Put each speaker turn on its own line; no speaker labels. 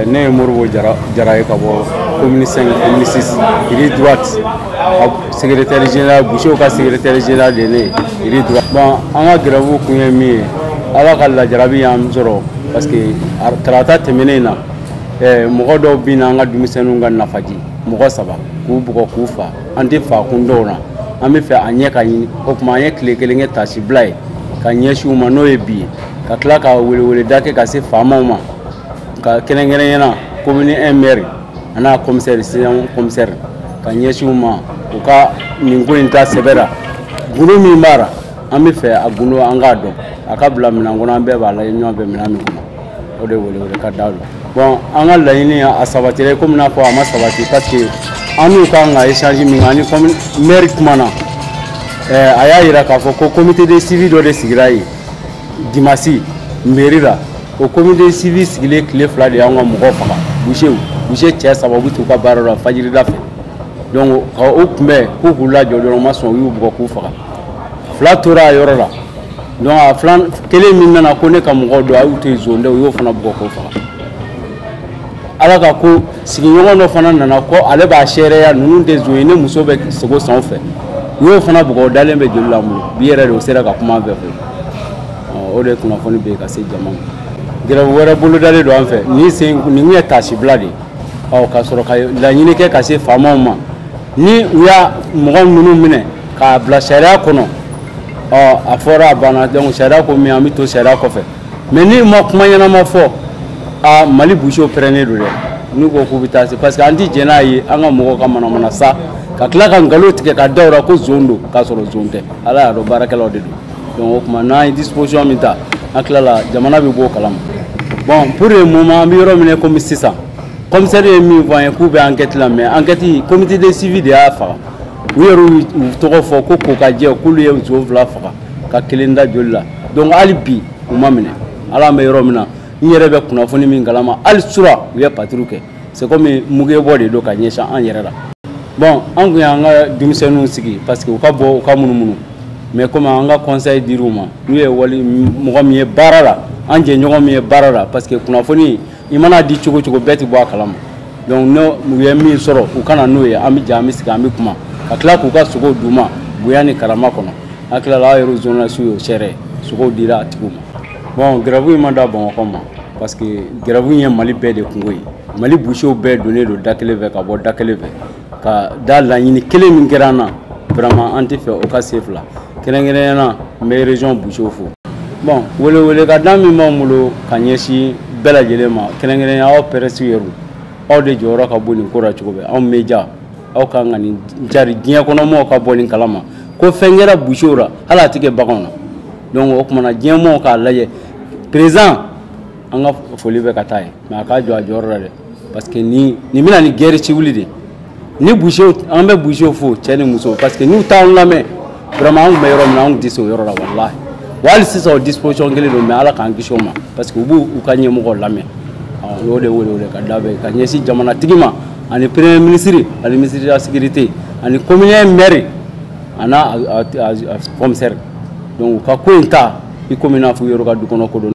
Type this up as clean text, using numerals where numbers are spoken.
Ne ye Moribo Jara ye ka bɔ commune 5 commune 6 il droite secrétaire général Boucher ka secrétaire général de ne il droite. Bon an ka grève kun ye min ye ala ka lajarabi y'an sɔrɔ parce que tarata tɛmɛnen na mɔgɔ dɔw bi na an ka denmisɛnninw ka nafaji mɔgɔ 3 k'u bugɔ k'u fa an tɛ fa kun dɔw na an bɛ fɛ a ɲɛ ka ɲini o kuma an ye tile kelen kɛ tasi bila ye ka ɲɛsin u ma n'o ye bi ye ka tila ka weleweleda kɛ ka se faamaw ma ka kɛrɛnkɛrɛnyana commune 1 maire ana commissaire sinon commissaire ka ɲɛsin u ma u ka nin ko in ta sɛbɛra gundo min b'ara an bɛ fɛ a gundo an k'a dɔn a ka bila minɛn kɔnɔ an bɛɛ b'a lajɛ ɲɔgɔn fɛ minɛn min kɔnɔ o de welewele ka da don. Bon an ka laɲini a sabatira komi n'a fɔ a ma sabati parce que an n'u kan ka échange min kɛ ani commune maire kumana a y'a yira k'a fɔ ko comité de suivi dɔ de sigira yen dimanche mairie la o comité de suivi sigilen tile 2 de y'anw ka mɔgɔw faga Boucher cɛ 3 bɛ t'u ka baara la fajirida fɛ donc ka o kunbɛn k'u k'u lajɔ dɔrɔn u ma sɔn u y'u bugɔ k'u faga 2 tora a yɔrɔ la donc a 2 kelen min nana ko ne ka mɔgɔw don a y'u to yen zone dɛ u y'o fana bugɔ k'o faga ala ka ko sigiɲɔgɔn dɔ fana nana ko ale b'a seereya ninnu tɛ zone ye ne muso bɛ sogo san fɛ u y'o fana bugɔ o dalen bɛ joli la n bolo bi yɛrɛ de o sera ka kuma an fɛ o de kunnafoni bɛ yen ka se jama ma grève wɛrɛ bolodalen don an fɛ nin ye tasi bila de ka sɔrɔ ka laɲini kɛ ka se faamaw ma ni u y'a mɔgɔ ninnu minɛ k'a bila sariya kɔnɔ a fɔra a banna donc sariya ko min an bɛ to sariya kɔfɛ mais ni ma kuma ɲɛnama fɔ Mali Boucher pɛrɛnnen don dɛ n'u ko k'u bɛ taa se parce que an ti jɛn n'a ye an ka mɔgɔw ka manamana sa ka tila ka nkalon tigɛ ka da o la ko zone don k'a sɔrɔ zone tɛ ala y'a dɔn baarakɛlaw de don donc o tuma n'an ye disposition min ta an tilala jamana bɛ bɔ o kalama bon pour le moment an bɛ yɔrɔ min na komi sisan commissaire ye min fɔ an ye k'u bɛ enquête la mais enquête comité de suivi de y'a faga u yɛrɛ y'u tɔgɔ fɔ ko Kokajɛ k'olu ye muso 2 faga ka 1 da joli la donc hali bi u ma minɛ ala an bɛ yɔrɔ min na n yɛrɛ bɛ kunnafoni min kalama hali sura u ye patrouille kɛ c'est comme muge bɔ de don ka ɲɛsin an yɛrɛ la bon an kun y'an ka denmisɛnninw sigi parce que u ka bɔ u ka munumunu mais comme an ka conseil dir'u ma n'u ye wali mɔgɔ min ye baara la an jɛɲɔgɔn min ye baara la parce que kunnafoni i mana di cogo cogo bɛɛ tɛ bɔ a kalama donc n'u ye min sɔrɔ u kana n'o ye an bɛ jɛ an bɛ sigi an bɛ kuma ka tila k'u ka sogow d'u ma bonya ni karama kɔnɔ an tilala aw yɛrɛ journaliste y'o sɛrɛ sogow dira a tigiw ma bon grève in ma da Bamakɔ ma parce que grève in ye Mali bɛɛ de kungo ye Mali Boucher bɛɛ donnen don da kelen fɛ ka bɔ da kelen fɛ ka da laɲini kelen min kɛra an na vraiment an tɛ fɛ o ka se fila kɛrɛnkɛrɛnyana n bɛ région Boucher fo bon welewele ka da min b'an bolo ka ɲɛsin bɛɛ lajɛlen ma kɛrɛnkɛrɛnya aw presse yɛrɛ aw de jɔyɔrɔ ka bon nin ko la cogo bɛɛ anw média aw kan ka nin jari diɲɛ kɔnɔ mɔgɔw ka bɔ nin kalama ko fɛn kɛra Boucher la hali a tɛ kɛ baganw na donc o kumana diɲɛ mɔgɔw k'a lajɛ président an ka foli bɛ ka taa ye mais a k'a jɔ a jɔyɔrɔ la dɛ parce que nin bɛna ni guerre civile de ni Boucher an bɛ Boucher fo cɛ ni muso parce que n'u t'anw lamɛn vraiment an tun bɛ yɔrɔ min na an tun tɛ se o yɔrɔ la walahi wa hali sisan o disposition kelen don mais ala k'an kisi o ma parce que u b'u ka ɲɛmɔgɔw lamɛn o de wele ka da bɛ ka ɲɛsin jamanatigi ma ani premier ministre ani ministre de la sécurité ani commune maire ana commissaire donc u ka ko in ta i komi n'a fɔ u yɛrɛ ka du kɔnɔ ko don